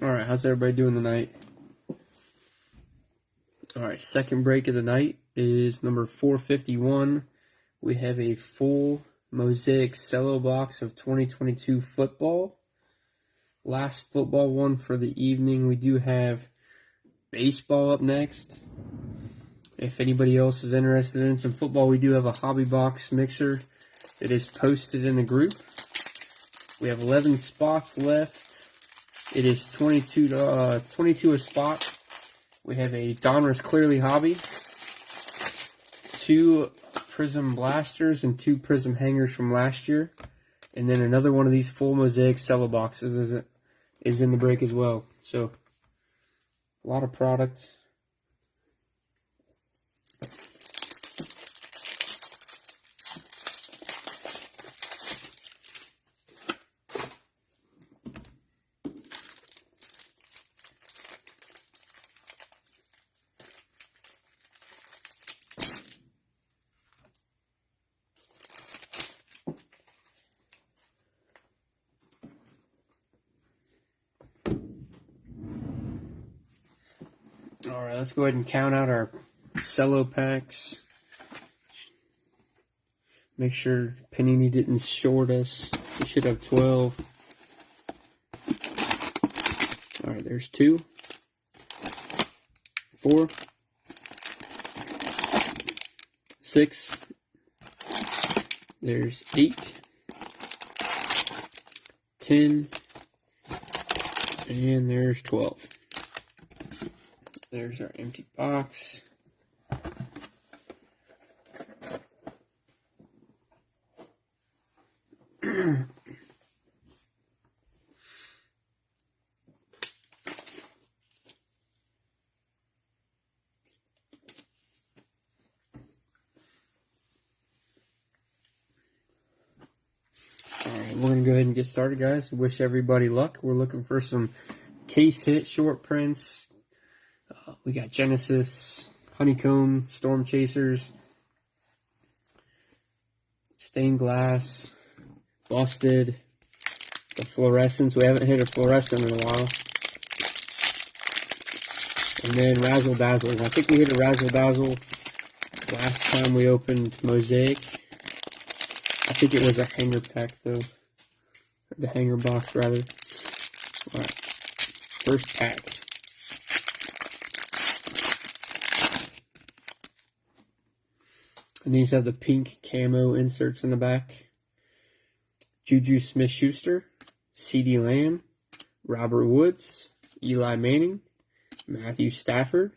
Alright, how's everybody doing tonight? Alright, second break of the night is number 451. We have a full Mosaic Cello box of 2022 football. Last football one for the evening. We do have baseball up next. If anybody else is interested in some football, we do have a hobby box mixer that is posted in the group. We have 11 spots left. It is 22 a spot. We have a Donruss Clearly Hobby, 2 Prism Blasters, and 2 Prism Hangers from last year. And then another one of these full Mosaic Cello boxes is in the break as well. So, a lot of product. Alright, let's go ahead and count out our Cello packs. Make sure Panini didn't short us. We should have 12. Alright, there's 2, 4, 6, there's 8, 10, and there's 12. There's our empty box. Alright, we're going to go ahead and get started, guys. Wish everybody luck. We're looking for some case hit short prints. We got Genesis, Honeycomb, Storm Chasers, Stained Glass, Busted, the Fluorescence. We haven't hit a Fluorescent in a while. And then Razzle Dazzle. I think we hit a Razzle Dazzle last time we opened Mosaic. I think it was a hanger pack though. The hanger box rather. Alright. First pack. And these have the pink camo inserts in the back. Juju Smith-Schuster, CeeDee Lamb, Robert Woods, Eli Manning, Matthew Stafford,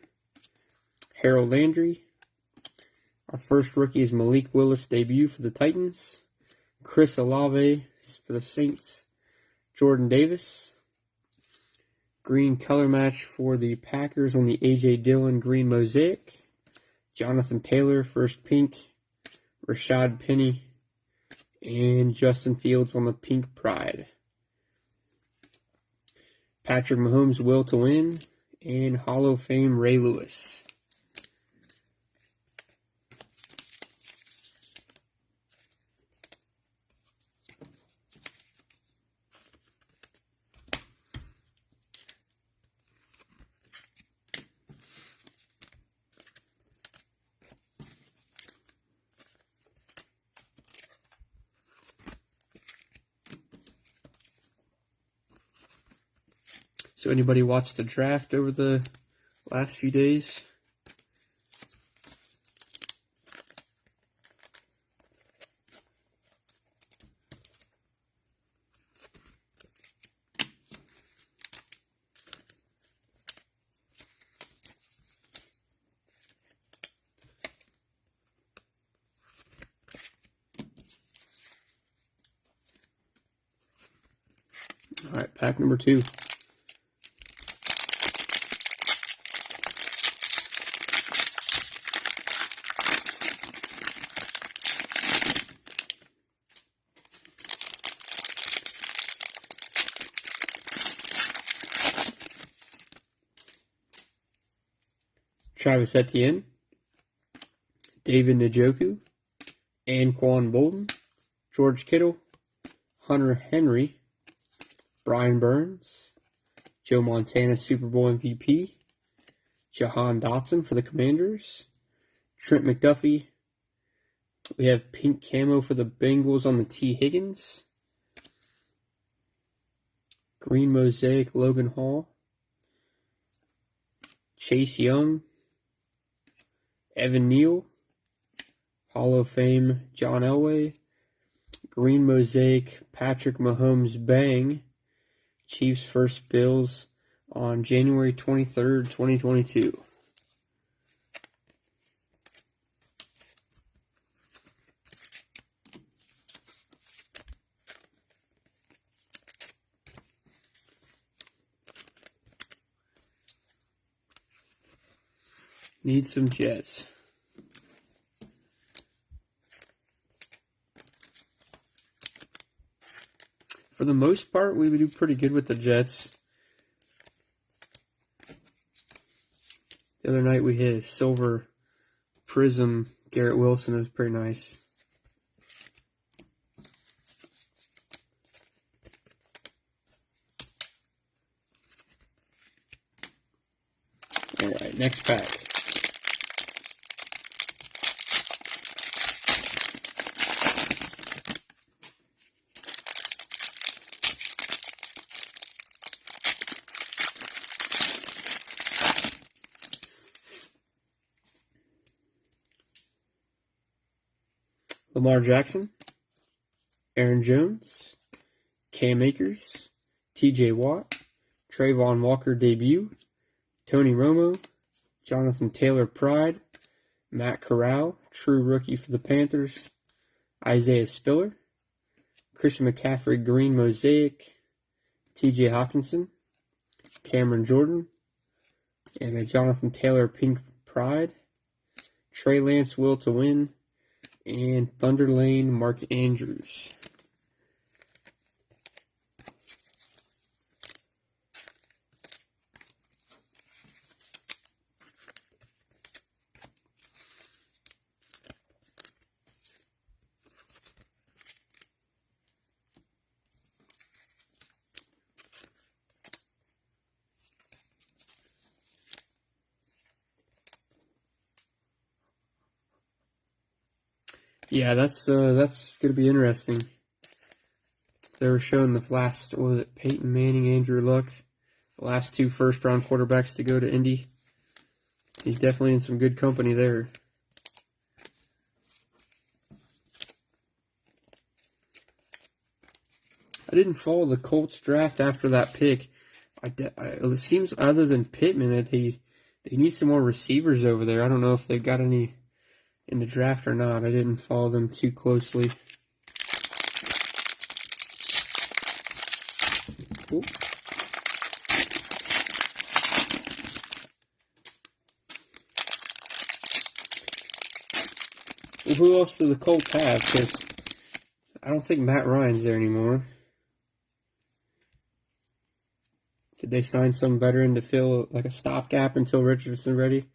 Harold Landry. Our first rookie is Malik Willis debut for the Titans. Chris Olave for the Saints. Jordan Davis. Green color match for the Packers on the A.J. Dillon green Mosaic. Jonathan Taylor, first pink, Rashad Penny, and Justin Fields on the pink Pride. Patrick Mahomes' will to win, and Hall of Fame Ray Lewis. So anybody watch the draft over the last few days? All right, pack number 2. Travis Etienne, David Njoku, Anquan Bolden, George Kittle, Hunter Henry, Brian Burns, Joe Montana Super Bowl MVP. Jahan Dotson for the Commanders. Trent McDuffie. We have pink camo for the Bengals on the T. Higgins. Green Mosaic Logan Hall. Chase Young. Evan Neal. Hall of Fame John Elway. Green Mosaic Patrick Mahomes Bang. Chiefs first Bills on January 23rd, 2022. Need some Jets. For the most part, we would do pretty good with the Jets. The other night we hit a silver prism Garrett Wilson. It was pretty nice. All right, next pack. Lamar Jackson, Aaron Jones, Cam Akers, TJ Watt, Trayvon Walker debut, Tony Romo, Jonathan Taylor Pride, Matt Corral, true rookie for the Panthers, Isaiah Spiller, Christian McCaffrey Green Mosaic, TJ Hawkinson, Cameron Jordan, and a Jonathan Taylor Pink Pride, Trey Lance Will to Win, and Thunder Lane Mark Andrews. Yeah, that's going to be interesting. They were showing the last, what was it, Peyton Manning, Andrew Luck, the last two first-round quarterbacks to go to Indy. He's definitely in some good company there. I didn't follow the Colts draft after that pick. It seems other than Pittman that they need some more receivers over there. I don't know if they got any in the draft or not. I didn't follow them too closely. Ooh. Well, who else do the Colts have? Because I don't think Matt Ryan's there anymore. Did they sign some veteran to fill like a stopgap until Richardson's ready?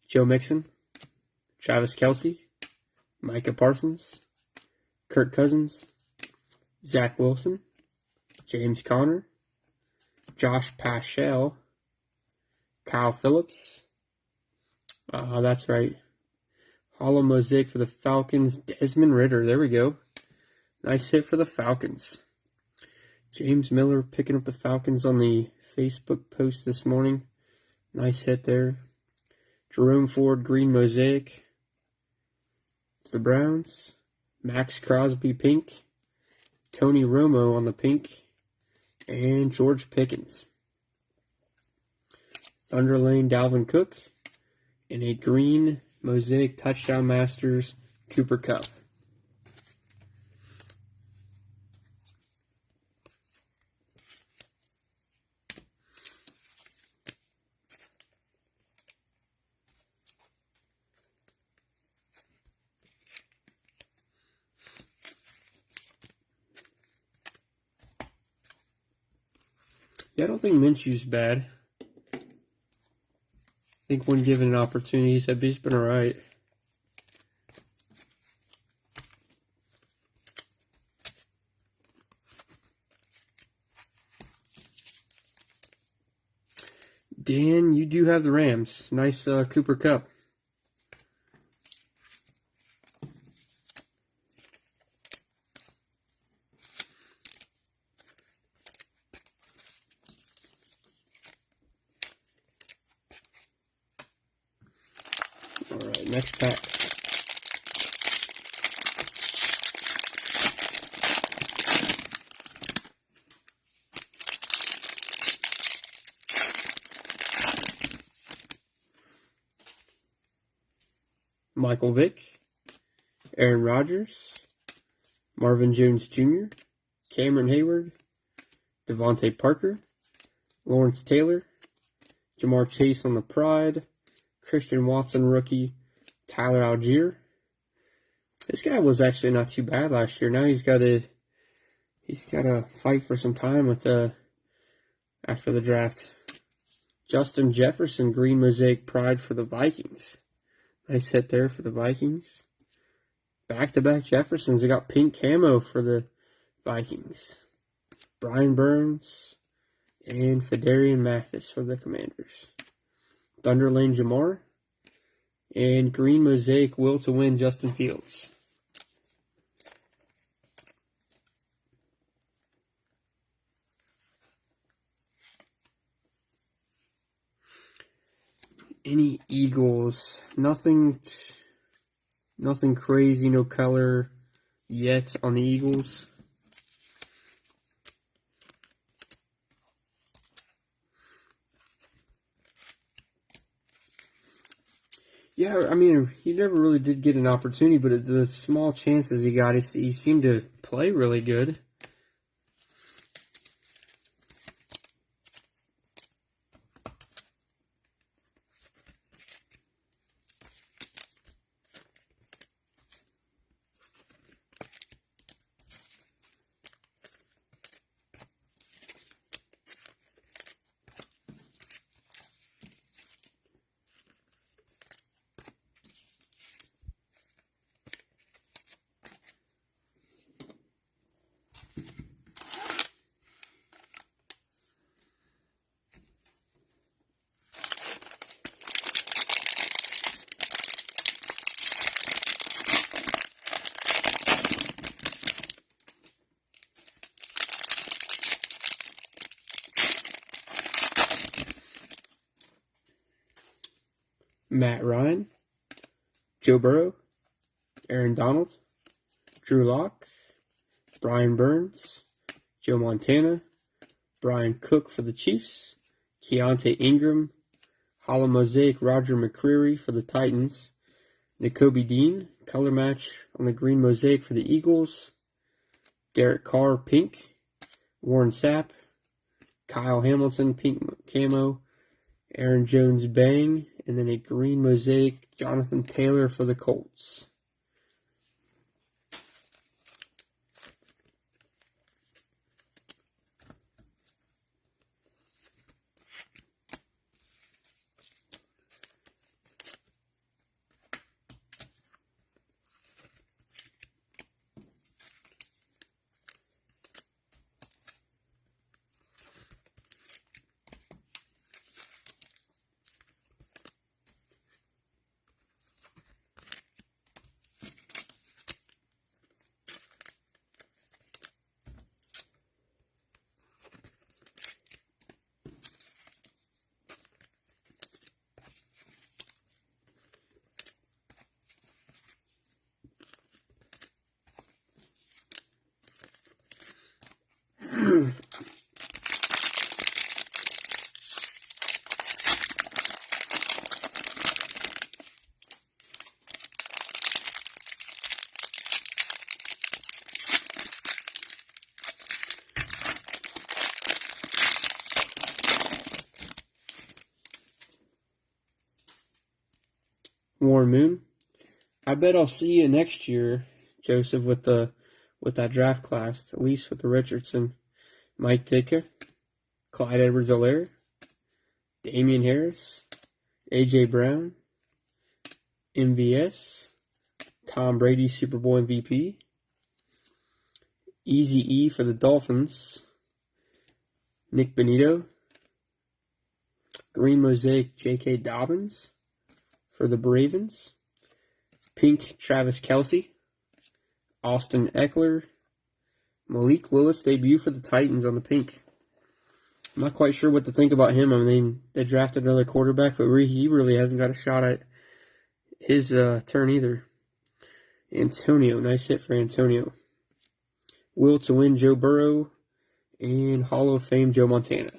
Joe Mixon, Travis Kelce, Micah Parsons, Kirk Cousins, Zach Wilson, James Conner, Josh Paschal, Kyle Phillips. That's right. Hollow Mosaic for the Falcons, Desmond Ridder. There we go. Nice hit for the Falcons. James Miller picking up the Falcons on the Facebook post this morning. Nice hit there. Jerome Ford, Green Mosaic. It's the Browns. Max Crosby, pink. Tony Romo on the pink. And George Pickens. Thunder Lane, Dalvin Cook. And a Green Mosaic Touchdown Masters, Cooper Kupp. Yeah, I don't think Minshew's bad. I think when given an opportunity, he's been all right. Dan, you do have the Rams. Nice Cooper Kupp. Alright, next pack. Michael Vick, Aaron Rodgers, Marvin Jones Jr., Cameron Hayward, Devontae Parker, Lawrence Taylor, Jamar Chase on the Pride, Christian Watson rookie, Tyler Algier. This guy was actually not too bad last year. Now he's got to fight for some time with after the draft. Justin Jefferson, green Mosaic Pride for the Vikings. Nice hit there for the Vikings. Back-to-back Jeffersons. They got pink camo for the Vikings. Brian Burns and Fedarian Mathis for the Commanders. Thunder Lane Jamar. And green Mosaic Will to Win Justin Fields. Any Eagles? Nothing crazy, no color yet on the Eagles. Yeah, I mean, he never really did get an opportunity, but the small chances he got, he seemed to play really good. Matt Ryan, Joe Burrow, Aaron Donald, Drew Lock, Brian Burns, Joe Montana, Brian Cook for the Chiefs, Keontae Ingram, Hollow Mosaic Roger McCreary for the Titans, Nakobe Dean, color match on the green Mosaic for the Eagles, Derek Carr pink, Warren Sapp, Kyle Hamilton pink camo, Aaron Jones bang, and then a green Mosaic Jonathan Taylor for the Colts. Warren Moon. I bet I'll see you next year, Joseph, with that draft class, at least with the Richardson. Mike Ditka, Clyde Edwards-Helaire, Damian Harris, A.J. Brown, MVS, Tom Brady, Super Bowl MVP, Eazy-E for the Dolphins, Nick Benito, Green Mosaic J.K. Dobbins for the Ravens. Pink Travis Kelce. Austin Eckler. Malik Willis debut for the Titans on the pink. I'm not quite sure what to think about him. I mean, they drafted another quarterback, but he really hasn't got a shot at his turn either. Antonio, nice hit for Antonio. Will to win Joe Burrow, and Hall of Fame Joe Montana.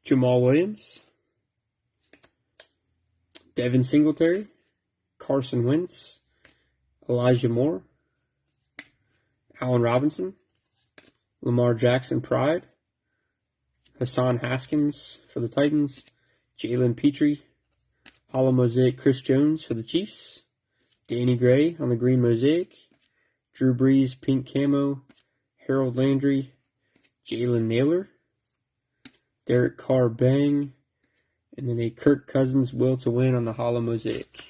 Jamal Williams, Devin Singletary, Carson Wentz, Elijah Moore, Allen Robinson, Lamar Jackson Pride, Hassan Haskins for the Titans, Jalen Petrie, Hollow Mosaic Chris Jones for the Chiefs, Danny Gray on the Green Mosaic, Drew Brees Pink Camo, Harold Landry, Jalen Naylor, Derek Carr Bang, and then a Kirk Cousins Will to Win on the Hollow Mosaic.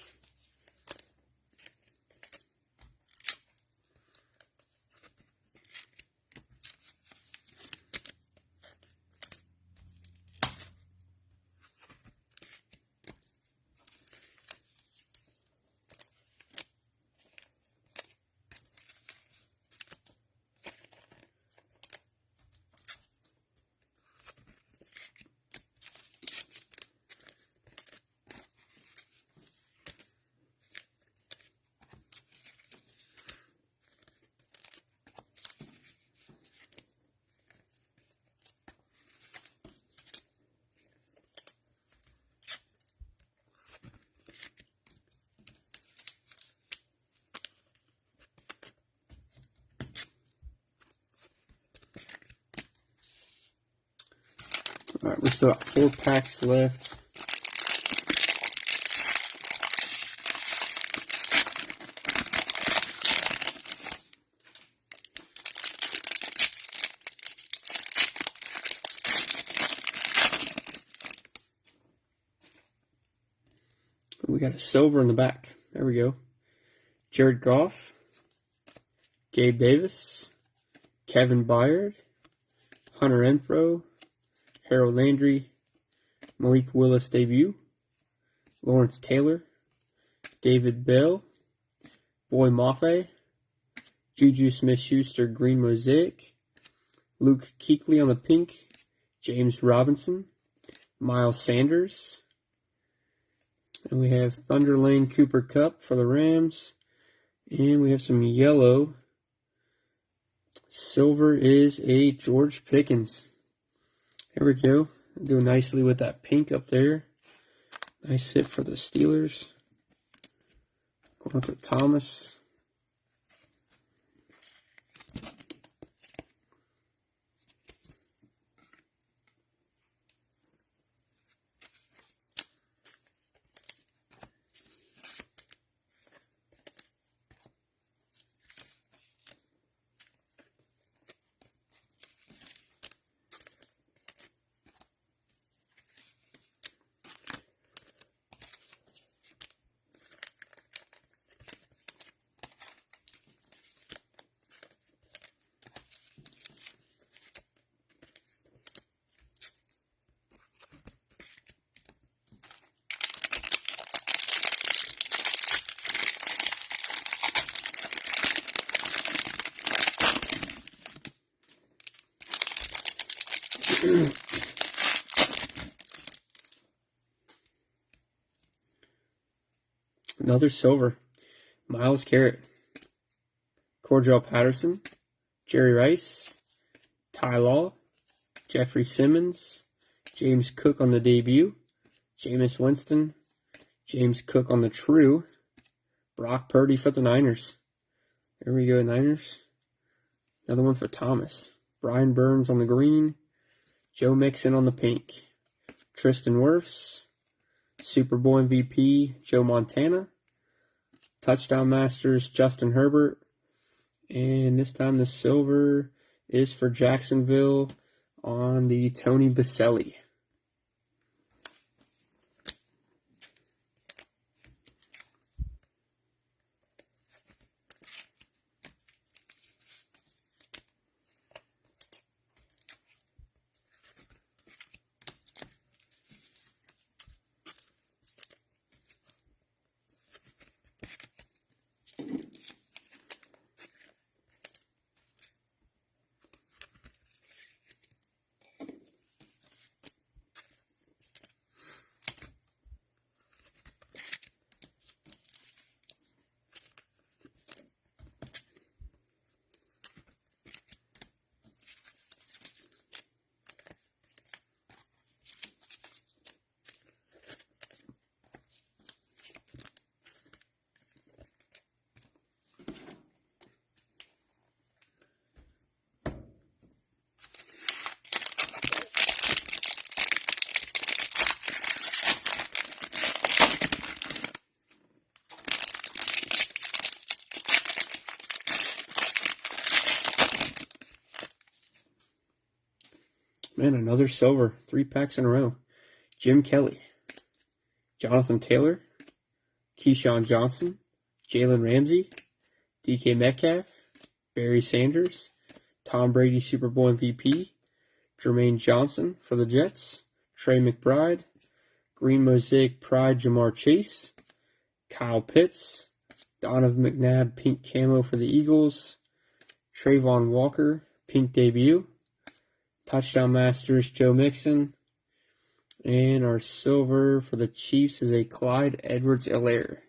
All right, we still got 4 packs left. We got a silver in the back. There we go. Jared Goff, Gabe Davis, Kevin Byard, Hunter Renfrow, Harold Landry, Malik Willis debut, Lawrence Taylor, David Bell, Boy Mafe, Juju Smith-Schuster Green Mosaic, Luke Kuechly on the pink, James Robinson, Miles Sanders, and we have Thunder Lane Cooper Kupp for the Rams, and we have some yellow. Silver is a George Pickens. There we go. Do nicely with that pink up there. Nice hit for the Steelers. Going to Thomas. Another silver. Miles Garrett, Cordell Patterson, Jerry Rice, Ty Law, Jeffrey Simmons, James Cook on the debut, Jameis Winston, James Cook on the true, Brock Purdy for the Niners. There we go, Niners. Another one for Thomas. Brian Burns on the green, Joe Mixon on the pink, Tristan Wirfs, Super Bowl MVP Joe Montana, Touchdown Masters Justin Herbert, and this time the silver is for Jacksonville on the Tony Baselli. Man, another silver. 3 packs in a row. Jim Kelly, Jonathan Taylor, Keyshawn Johnson, Jalen Ramsey, DK Metcalf, Barry Sanders, Tom Brady Super Bowl MVP, Jermaine Johnson for the Jets, Trey McBride, Green Mosaic Pride Jamar Chase, Kyle Pitts, Donovan McNabb pink camo for the Eagles, Trayvon Walker pink debut, Touchdown Masters Joe Mixon, and our silver for the Chiefs is a Clyde Edwards-Helaire.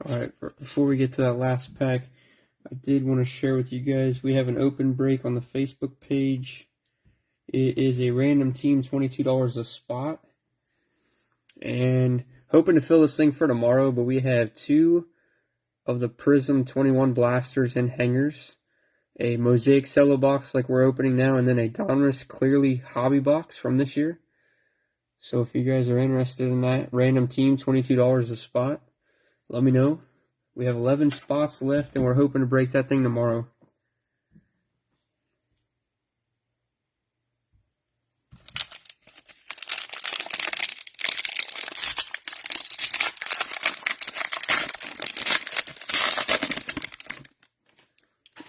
Alright, before we get to that last pack, I did want to share with you guys, we have an open break on the Facebook page. It is a random team, $22 a spot. And hoping to fill this thing for tomorrow, but we have 2 of the Prism 21 blasters and hangers. A Mosaic Cello box like we're opening now, and then a Donruss Clearly Hobby box from this year. So if you guys are interested in that, random team, $22 a spot. Let me know. We have 11 spots left, and we're hoping to break that thing tomorrow.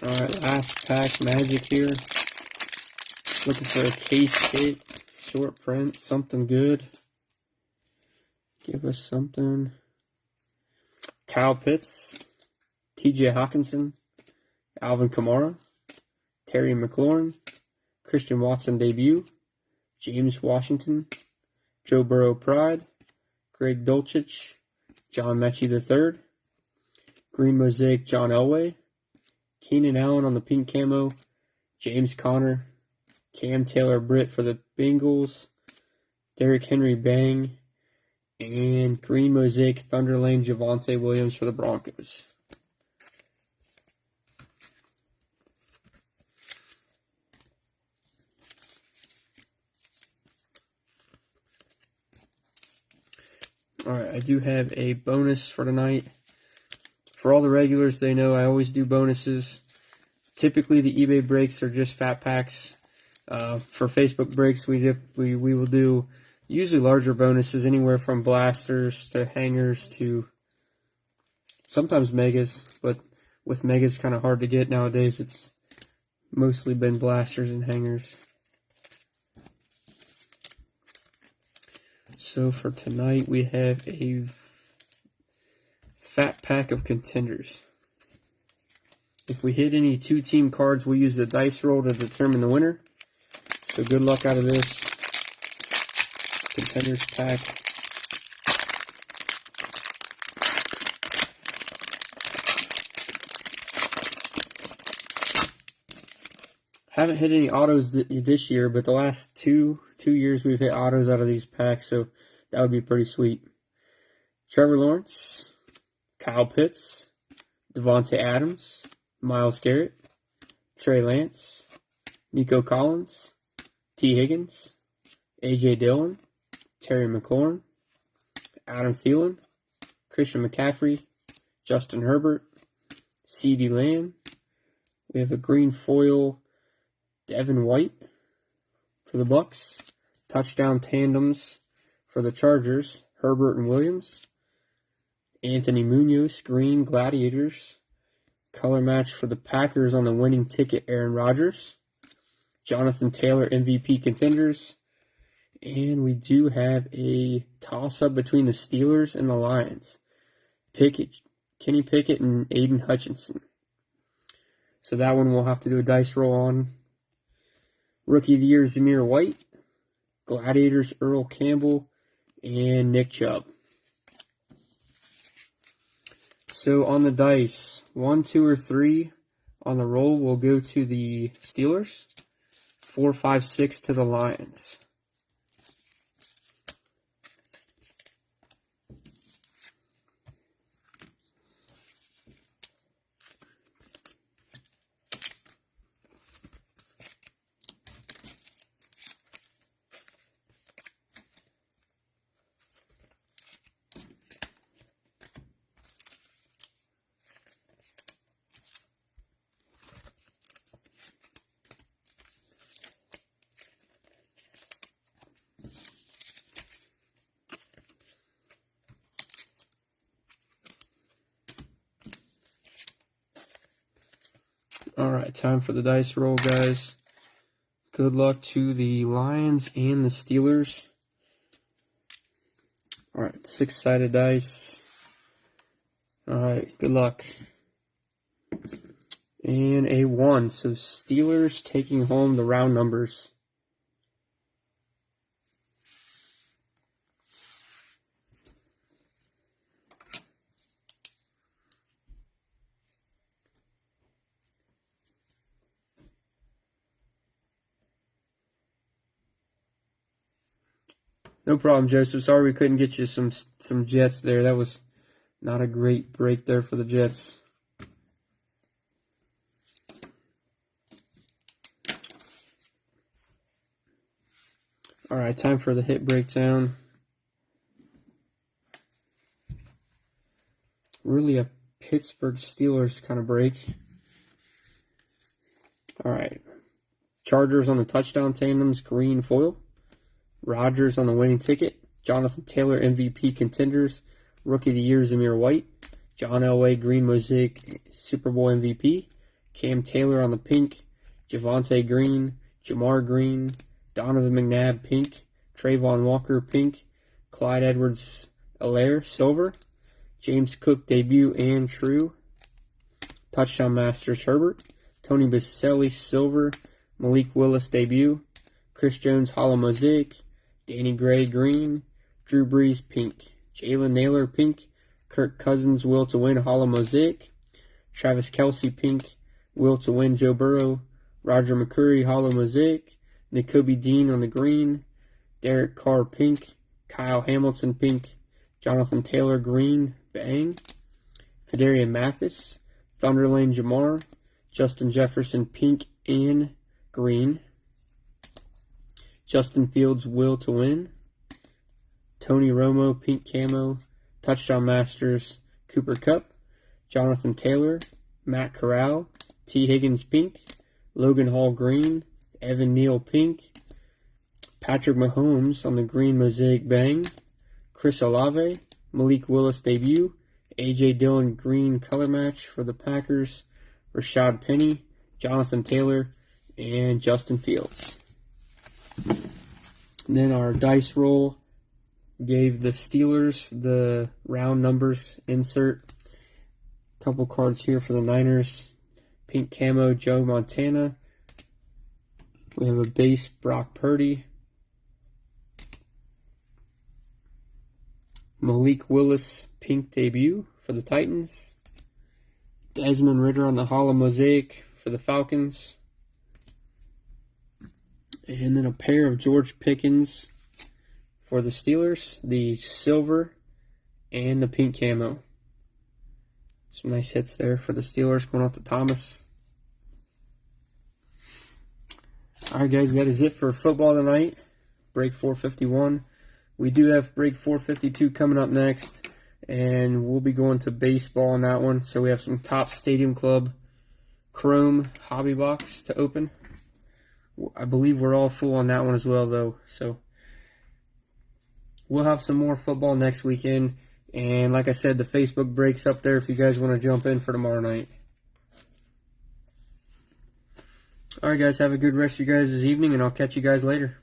Alright, last pack Magic here. Looking for a case hit, short print, something good. Give us something. Kyle Pitts, TJ Hawkinson, Alvin Kamara, Terry McLaurin, Christian Watson debut, James Washington, Joe Burrow Pride, Greg Dulcich, John Mechie III, Green Mosaic John Elway, Keenan Allen on the pink camo, James Conner, Cam Taylor Britt for the Bengals, Derrick Henry Bang, and Green Mosaic Thunder Lane Javonte Williams for the Broncos. Alright, I do have a bonus for tonight. For all the regulars, they know I always do bonuses. Typically, the eBay breaks are just fat packs. For Facebook breaks, we will do usually larger bonuses, anywhere from blasters to hangers to sometimes megas. But with megas, kind of hard to get nowadays. It's mostly been blasters and hangers. So for tonight, we have a fat pack of contenders. If we hit any 2-team cards, we'll use the dice roll to determine the winner. So good luck out of this contenders pack. Haven't hit any autos this year, but the last two years we've hit autos out of these packs, so that would be pretty sweet. Trevor Lawrence, Kyle Pitts, Devontae Adams, Myles Garrett, Trey Lance, Nico Collins, T. Higgins, A.J. Dillon, Terry McLaurin, Adam Thielen, Christian McCaffrey, Justin Herbert, CeeDee Lamb. We have a green foil Devin White for the Bucks. Touchdown tandems for the Chargers, Herbert and Williams. Anthony Munoz, green Gladiators. Color match for the Packers on the winning ticket, Aaron Rodgers. Jonathan Taylor, MVP contenders. And we do have a toss-up between the Steelers and the Lions. Kenny Pickett and Aiden Hutchinson. So that one we'll have to do a dice roll on. Rookie of the Year, Zamir White. Gladiators, Earl Campbell, and Nick Chubb. So on the dice, 1, 2, or 3 on the roll will go to the Steelers. 4, 5, 6 to the Lions. Alright, time for the dice roll, guys. Good luck to the Lions and the Steelers. Alright, 6-sided dice. Alright, good luck. And a 1, so Steelers taking home the round numbers. No problem, Joseph. Sorry we couldn't get you some Jets there. That was not a great break there for the Jets. All right, time for the hit breakdown. Really a Pittsburgh Steelers kind of break. All right. Chargers on the touchdown tandems, green foil. Rodgers on the winning ticket. Jonathan Taylor, MVP contenders. Rookie of the Year, Zamir White. John Elway, green Mosaic, Super Bowl MVP. Cam Taylor on the pink. Javonte Green. Jamar Green. Donovan McNabb, pink. Trayvon Walker, pink. Clyde Edwards-Helaire, silver. James Cook, debut and true. Touchdown Masters, Herbert. Tony Baselli, silver. Malik Willis, debut. Chris Jones, hollow mosaic. Danny Gray, green. Drew Brees, pink. Jalen Naylor, pink. Kirk Cousins, will to win, hollow mosaic. Travis Kelce, pink. Will to win, Joe Burrow. Roger McCurry, hollow mosaic. Nakobe Dean on the green. Derek Carr, pink. Kyle Hamilton, pink. Jonathan Taylor, green. Bang. Fedarian Mathis. Thunderlane Jamar. Justin Jefferson, pink and green. Justin Fields, will to win. Tony Romo, pink camo. Touchdown Masters, Cooper Kupp. Jonathan Taylor, Matt Corral. T. Higgins, pink. Logan Hall, green. Evan Neal, pink. Patrick Mahomes on the green Mosaic Bang. Chris Olave, Malik Willis debut. A.J. Dillon, green color match for the Packers. Rashad Penny, Jonathan Taylor, and Justin Fields. And then our dice roll gave the Steelers the round numbers insert. Couple cards here for the Niners. Pink camo, Joe Montana. We have a base, Brock Purdy. Malik Willis, pink debut for the Titans. Desmond Ridder on the Hollow Mosaic for the Falcons. And then a pair of George Pickens for the Steelers. The silver and the pink camo. Some nice hits there for the Steelers going out to Thomas. Alright guys, that is it for football tonight. Break 451. We do have break 452 coming up next. And we'll be going to baseball on that one. So we have some Top Stadium Club Chrome Hobby Box to open. I believe we're all full on that one as well though. So we'll have some more football next weekend. And like I said, the Facebook break's up there if you guys want to jump in for tomorrow night. Alright guys, have a good rest of your guys' evening, and I'll catch you guys later.